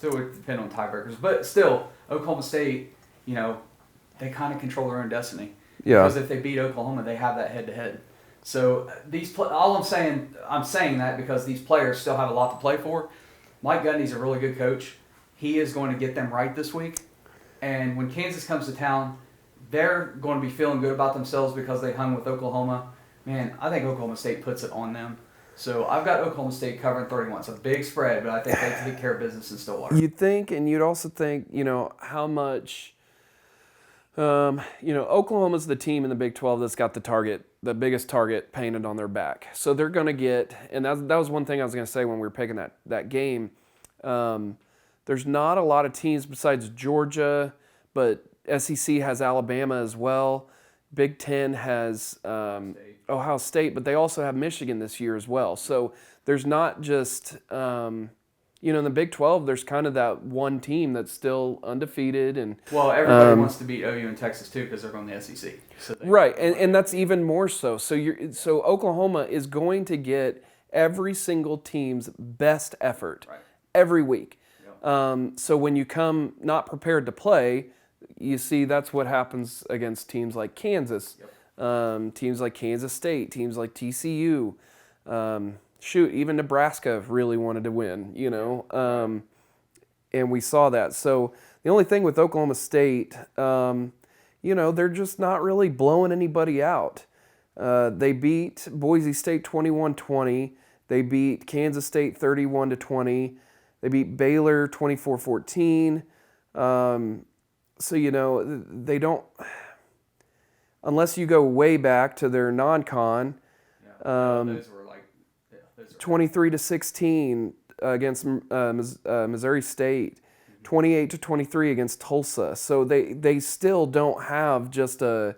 it would depend on tiebreakers, but still, Oklahoma State, they kind of control their own destiny. Yeah. Because if they beat Oklahoma, they have that head-to-head. So I'm saying that because these players still have a lot to play for. Mike Gundy's a really good coach. He is going to get them right this week. And when Kansas comes to town, they're going to be feeling good about themselves because they hung with Oklahoma. Man, I think Oklahoma State puts it on them. So I've got Oklahoma State covering 31. It's a big spread, but I think they take care of business in Stillwater. You'd think, and you'd also think, how much, Oklahoma's the team in the Big 12 that's got the biggest target painted on their back. So they're going to get, and that was one thing I was going to say when we were picking that game. There's not a lot of teams besides Georgia, but SEC has Alabama as well. Big Ten has Ohio State, but they also have Michigan this year as well. So there's not just, in the Big 12, there's kind of that one team that's still undefeated. And well, everybody wants to beat OU and Texas too because they're going to the SEC. So right, and that's even more so. So Oklahoma is going to get every single team's best effort every week. Yep. So when you come not prepared to play, you see that's what happens against teams like Kansas, teams like Kansas State, teams like TCU. Even Nebraska really wanted to win, and we saw that. So the only thing with Oklahoma State, they're just not really blowing anybody out. They beat Boise State 21-20. They beat Kansas State 31-20. They beat Baylor 24-14. They don't, unless you go way back to their non-con, those were 23-16 against Missouri State, 28-23 against Tulsa. So they still don't have just an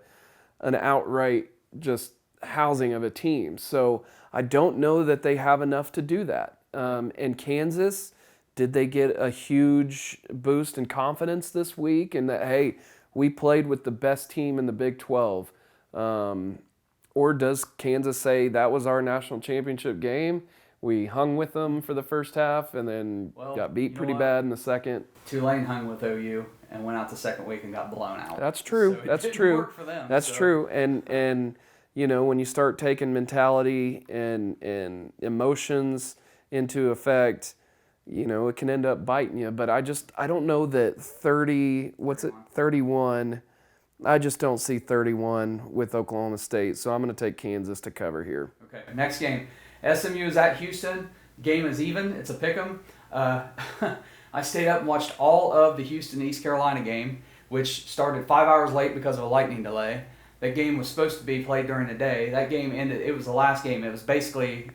outright just housing of a team. So I don't know that they have enough to do that. And Kansas, did they get a huge boost in confidence this week? And that, hey, we played with the best team in the Big 12. Or does Kansas say that was our national championship game? We hung with them for the first half and then got beat pretty bad in the second. Tulane hung with OU and went out the second week and got blown out. That's true. So That's true. Work for them, That's true. And when you start taking mentality and emotions into effect, it can end up biting you. But I don't know that 31. I just don't see 31 with Oklahoma State. So I'm going to take Kansas to cover here. Okay. Next game. SMU is at Houston. Game is even. It's a pick'em. I stayed up and watched all of the Houston-East Carolina game, which started 5 hours late because of a lightning delay. That game was supposed to be played during the day. That game ended. It was the last game. It was basically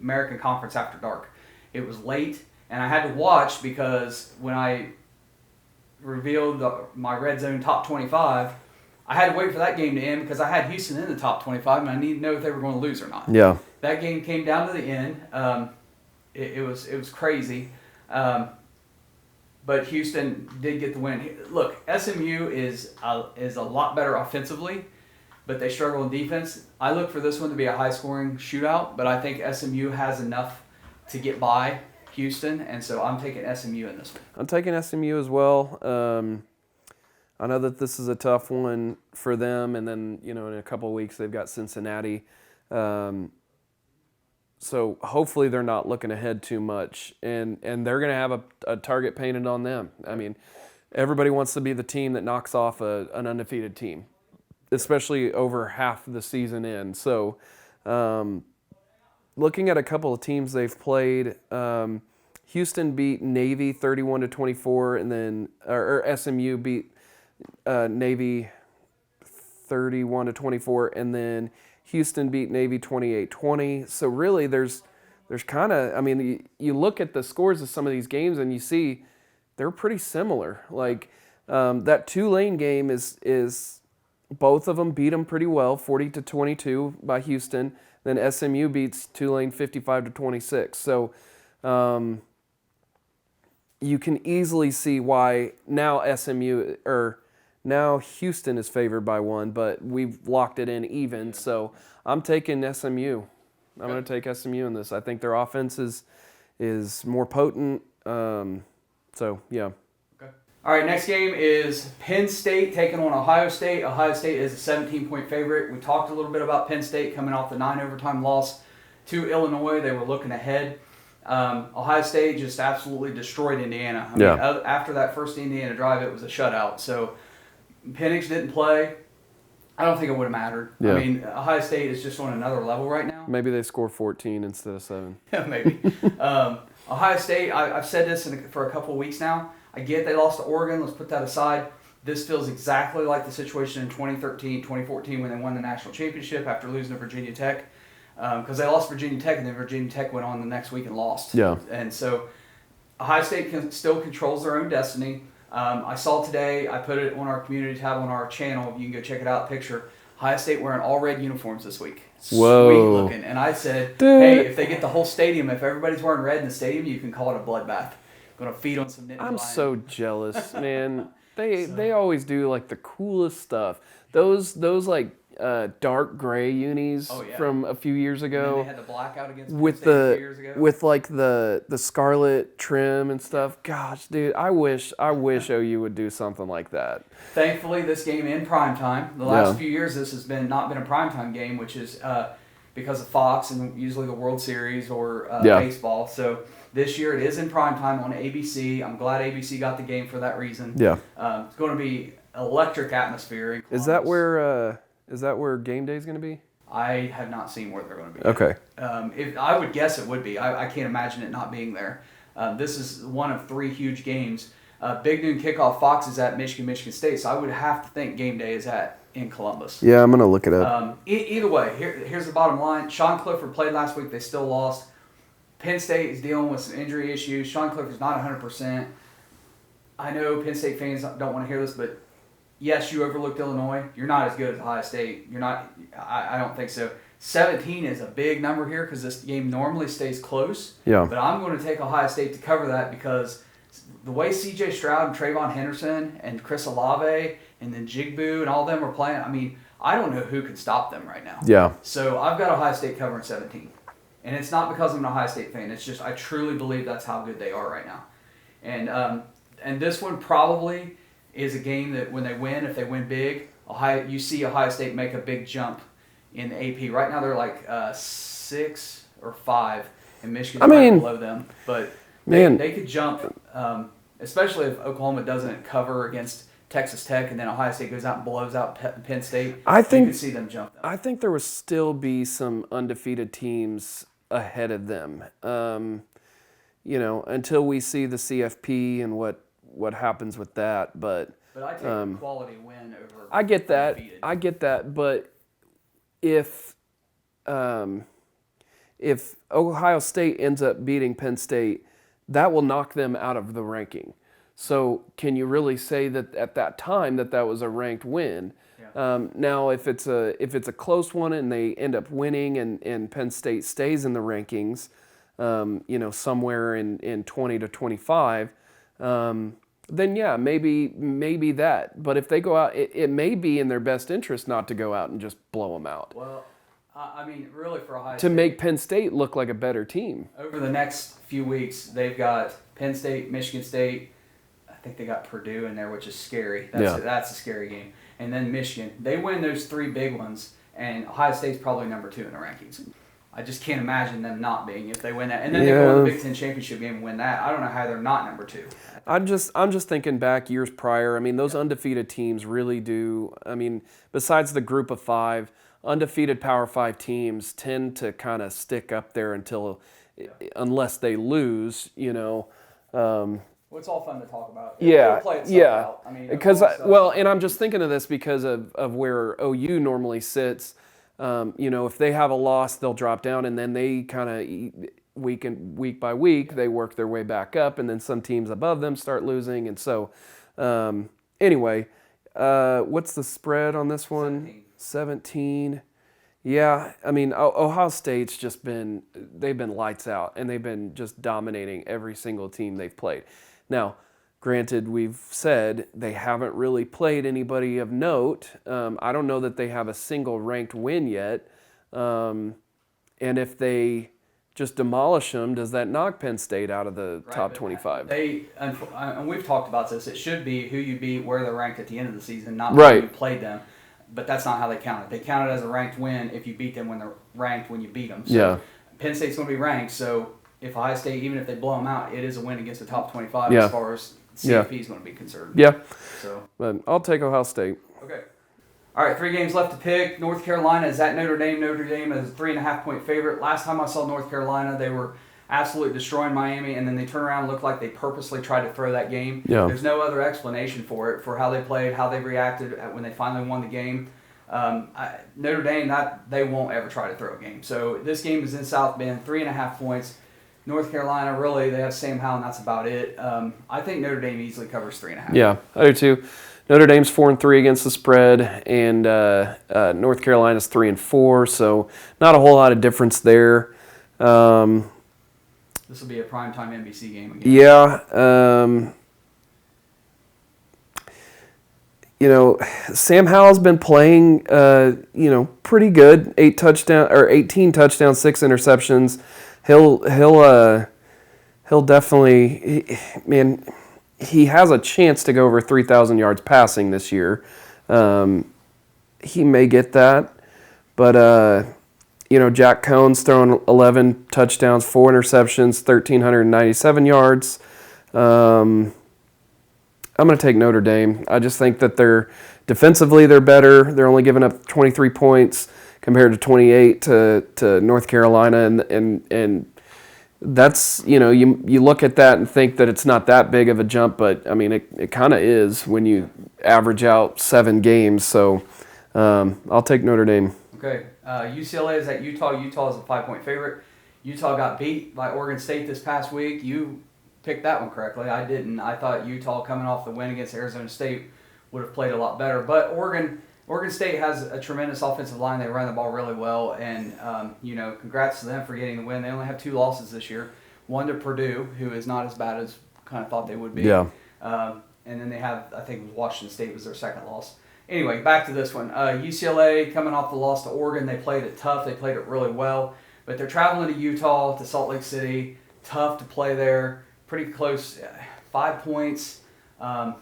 American Conference after dark. It was late, and I had to watch because when I revealed my Red Zone top 25, I had to wait for that game to end because I had Houston in the top 25, and I needed to know if they were going to lose or not. Yeah. That game came down to the end. It was crazy. But Houston did get the win. Look, SMU is a lot better offensively, but they struggle in defense. I look for this one to be a high-scoring shootout, but I think SMU has enough to get by Houston, and so I'm taking SMU in this one. I'm taking SMU as well. I know that this is a tough one for them, and then in a couple of weeks they've got Cincinnati. So hopefully they're not looking ahead too much, and they're going to have a target painted on them. I mean, everybody wants to be the team that knocks off an undefeated team, especially over half the season in. So looking at a couple of teams they've played, Houston beat Navy 31-24, and then or SMU beat Navy 31-24, and then Houston beat Navy 28-20. So really, there's kind of, you look at the scores of some of these games and you see they're pretty similar. Like that Tulane game is both of them beat them pretty well, 40-22 by Houston. Then SMU beats Tulane 55-26. So you can easily see why now Now Houston is favored by one, but we've locked it in even. So I'm taking SMU. I'm going to take SMU in this. I think their offense is more potent. So, yeah. Okay. All right, next game is Penn State taking on Ohio State. Ohio State is a 17-point favorite. We talked a little bit about Penn State coming off the 9-overtime loss to Illinois. They were looking ahead. Ohio State just absolutely destroyed Indiana. I mean, after that first Indiana drive, it was a shutout. So Penix didn't play. I don't think it would have mattered. Yeah. I mean, Ohio State is just on another level right now. Maybe they score 14 instead of 7. Yeah, maybe. Ohio State, I've said this for a couple of weeks now. I get they lost to Oregon. Let's put that aside. This feels exactly like the situation in 2013, 2014 when they won the national championship after losing to Virginia Tech. Because they lost Virginia Tech, and then Virginia Tech went on the next week and lost. Yeah. And so Ohio State still controls their own destiny. I saw today, I put it on our community tab on our channel. You can go check it out, picture. Ohio State wearing all red uniforms this week. Whoa. Sweet looking. And I said, Dude. hey, if they get the whole stadium, if everybody's wearing red in the stadium, you can call it a bloodbath. Going to feed on some Nittany I'm Lion. so jealous, man. They always do like the coolest stuff. Those like dark gray unis from a few years ago. And they had the blackout against Penn with State a the few years ago. with like the scarlet trim and stuff. Gosh, dude, I wish OU would do something like that. Thankfully, this game in primetime. The last few years, this has not been a primetime game, which is because of Fox and usually the World Series or baseball. So this year it is in primetime on ABC. I'm glad ABC got the game for that reason. Yeah, it's going to be electric atmosphere in Columbus. Is that where game day is going to be? I have not seen where they're going to be. Okay. If I would guess it would be. I can't imagine it not being there. This is one of 3 huge games. Big noon kickoff. Fox is at Michigan State, so I would have to think game day is in Columbus. Yeah, I'm gonna look it up. Either way, here's the bottom line. Sean Clifford played last week. They still lost. Penn State is dealing with some injury issues. Sean Clifford's not 100%. I know Penn State fans don't want to hear this, but yes, you overlooked Illinois. You're not as good as Ohio State. You're not. I don't think so. 17 is a big number here because this game normally stays close. Yeah. But I'm going to take Ohio State to cover that because the way C.J. Stroud and Trayvon Henderson and Chris Olave and then Jigbu and all them are playing, I mean, I don't know who can stop them right now. Yeah. So I've got Ohio State covering 17. And it's not because I'm an Ohio State fan. It's just I truly believe that's how good they are right now. And this one probably is a game that when they win, if they win big, you see Ohio State make a big jump in the AP. Right now they're like 6 or 5, and Michigan's right below them. But they could jump, especially if Oklahoma doesn't cover against Texas Tech, and then Ohio State goes out and blows out Penn State. You could see them jump them. I think there will still be some undefeated teams ahead of them. Until we see the CFP and what happens with that. But I take a quality win over. I get that. Undefeated. I get that. But if Ohio State ends up beating Penn State, that will knock them out of the ranking. So can you really say that at that time that was a ranked win? Yeah. Now, if it's a close one and they end up winning and Penn State stays in the rankings, somewhere in 20 to 25, then yeah, maybe that. But if they go out, it may be in their best interest not to go out and just blow them out. Well, I mean, really for Ohio State. To make Penn State look like a better team. Over the next few weeks, they've got Penn State, Michigan State. I think they got Purdue in there, which is scary. That's a scary game. And then Michigan. They win those 3 big ones, and Ohio State's probably number 2 in the rankings. I just can't imagine them not being if they win that. And then they go to the Big Ten Championship game and win that. I don't know how they're not number 2. I'm just thinking back years prior. I mean, those undefeated teams really do. I mean, besides the group of 5, undefeated Power 5 teams tend to kind of stick up there unless they lose, Well, it's all fun to talk about. It'll play itself out. I mean, and I'm just thinking of this because of where OU normally sits. If they have a loss, they'll drop down, and then they kind of week by week they work their way back up, and then some teams above them start losing, and so anyway, what's the spread on this one? 17. Yeah, I mean, Ohio State's they've been lights out, and they've been just dominating every single team they've played. Now, granted, we've said they haven't really played anybody of note. I don't know that they have a single ranked win yet. And if they just demolish them, does that knock Penn State out of the top 25? And we've talked about this. It should be who you beat, where they're ranked at the end of the season, not who you played them. But that's not how they count it. They count it as a ranked win if you beat them when they're ranked when you beat them. So Penn State's going to be ranked. So if Ohio State, even if they blow them out, it is a win against the top 25 as far as CFP is going to be concerned. Yeah. So, but I'll take Ohio State. Okay. All right, 3 games left to pick. North Carolina is at Notre Dame. Notre Dame is a 3.5-point favorite. Last time I saw North Carolina, they were absolutely destroying Miami, and then they turned around and looked like they purposely tried to throw that game. Yeah. There's no other explanation for it, for how they played, how they reacted when they finally won the game. Notre Dame, they won't ever try to throw a game. So this game is in South Bend, 3.5 points. North Carolina, really, they have Sam Howell, and that's about it. I think Notre Dame easily covers 3.5. Yeah, I do too. Notre Dame's 4-3 against the spread, and North Carolina's 3-4, so not a whole lot of difference there. This will be a primetime NBC game again. Yeah. Sam Howell's been playing, pretty good. 18 touchdowns, 6 interceptions. He'll definitely, man. He has a chance to go over 3,000 yards passing this year. He may get that, but Jack Cohn's thrown 11 touchdowns, 4 interceptions, 1,397 yards. I'm going to take Notre Dame. I just think that defensively they're better. They're only giving up 23 points compared to 28 to North Carolina, and that's, you look at that and think that it's not that big of a jump, but I mean it kind of is when you average out 7 games. So I'll take Notre Dame. Okay, UCLA is at Utah. Utah is a 5-point favorite. Utah got beat by Oregon State this past week. You picked that one correctly. I didn't. I thought Utah, coming off the win against Arizona State, would have played a lot better. But Oregon State has a tremendous offensive line. They run the ball really well, and congrats to them for getting the win. They only have 2 losses this year. One to Purdue, who is not as bad as kind of thought they would be. Yeah. And then they have, I think, Washington State was their second loss. Anyway, back to this one. UCLA coming off the loss to Oregon. They played it tough. They played it really well. But they're traveling to Utah, to Salt Lake City. Tough to play there. Pretty close. 5 points. I'm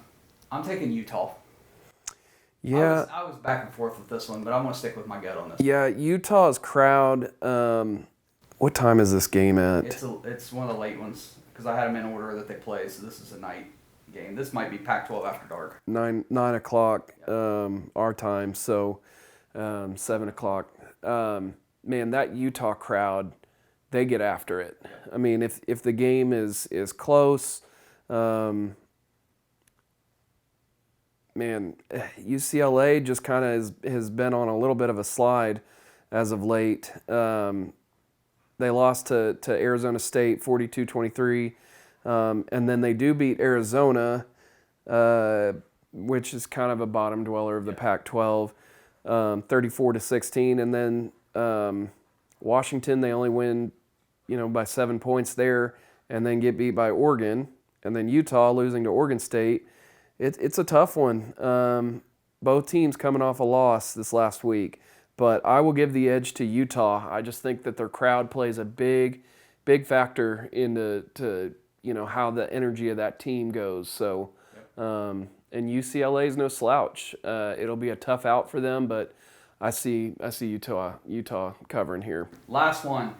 taking Utah. Yeah. I was back and forth with this one, but I'm going to stick with my gut on this. Yeah, Utah's crowd. What time is this game at? It's one of the late ones because I had them in order that they play, so this is a night game. This might be Pac-12 after dark. 9 o'clock our time, so 7 o'clock. Man, that Utah crowd, they get after it. I mean, if the game is close, man, UCLA just kind of has been on a little bit of a slide as of late. They lost to Arizona State 42-23, and then they do beat Arizona, which is kind of a bottom dweller of the Pac-12, 34-16, and then Washington, they only win by 7 points there, and then get beat by Oregon, and then Utah losing to Oregon State. It's a tough one. Both teams coming off a loss this last week, but I will give the edge to Utah. I just think that their crowd plays a big factor into how the energy of that team goes. So, and UCLA is no slouch. It'll be a tough out for them, but I see Utah covering here. Last one,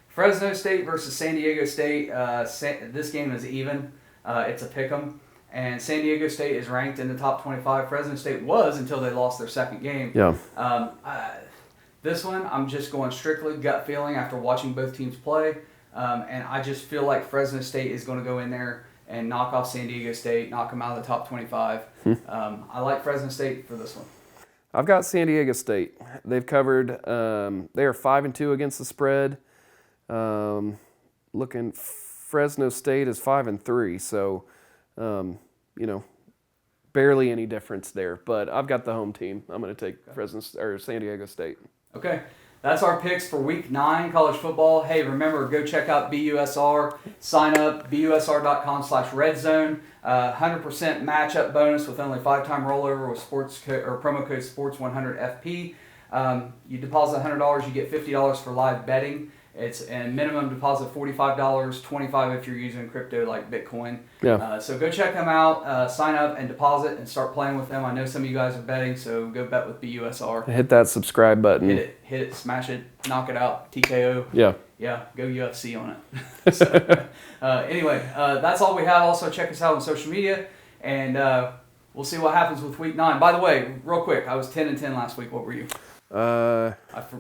Fresno State versus San Diego State. This game is even. It's a pick'em. And San Diego State is ranked in the top 25. Fresno State was until they lost their second game. Yeah. This one, I'm just going strictly gut feeling after watching both teams play. And I just feel like Fresno State is going to go in there and knock off San Diego State, knock them out of the top 25. I like Fresno State for this one. I've got San Diego State. They've covered, they are 5-2 against the spread. Fresno State is 5-3, so barely any difference there. But I've got the home team. I'm going to take San Diego State. Okay, that's our picks for Week 9 college football. Hey, remember, go check out BUSR. Sign up, busr.com/redzone. 100% matchup bonus with only 5-time rollover with promo code SPORTS100FP. You deposit $100, you get $50 for live betting. It's a minimum deposit $45, $25 if you're using crypto like Bitcoin. Yeah. So go check them out, sign up and deposit and start playing with them. I know some of you guys are betting, so go bet with BUSR. Hit that subscribe button. Hit it, smash it, knock it out, TKO. Yeah. Yeah, go UFC on it. So, anyway, that's all we have. Also, check us out on social media, and we'll see what happens with Week 9. By the way, real quick, I was 10-10 last week. What were you?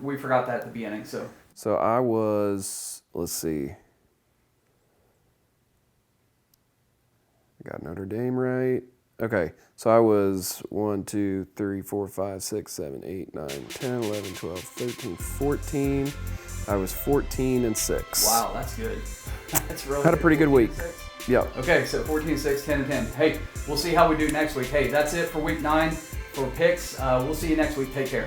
We forgot that at the beginning, so. So I was, let's see. I got Notre Dame right. Okay, so I was 1, 2, 3, 4, 5, 6, 7, 8, 9, 10, 11, 12, 13, 14. I was 14-6. Wow, that's good. That's really Had a pretty good week. 14-6. Yep. Okay, so 14-6, 10-10. Hey, we'll see how we do next week. Hey, that's it for week 9 for picks. We'll see you next week. Take care.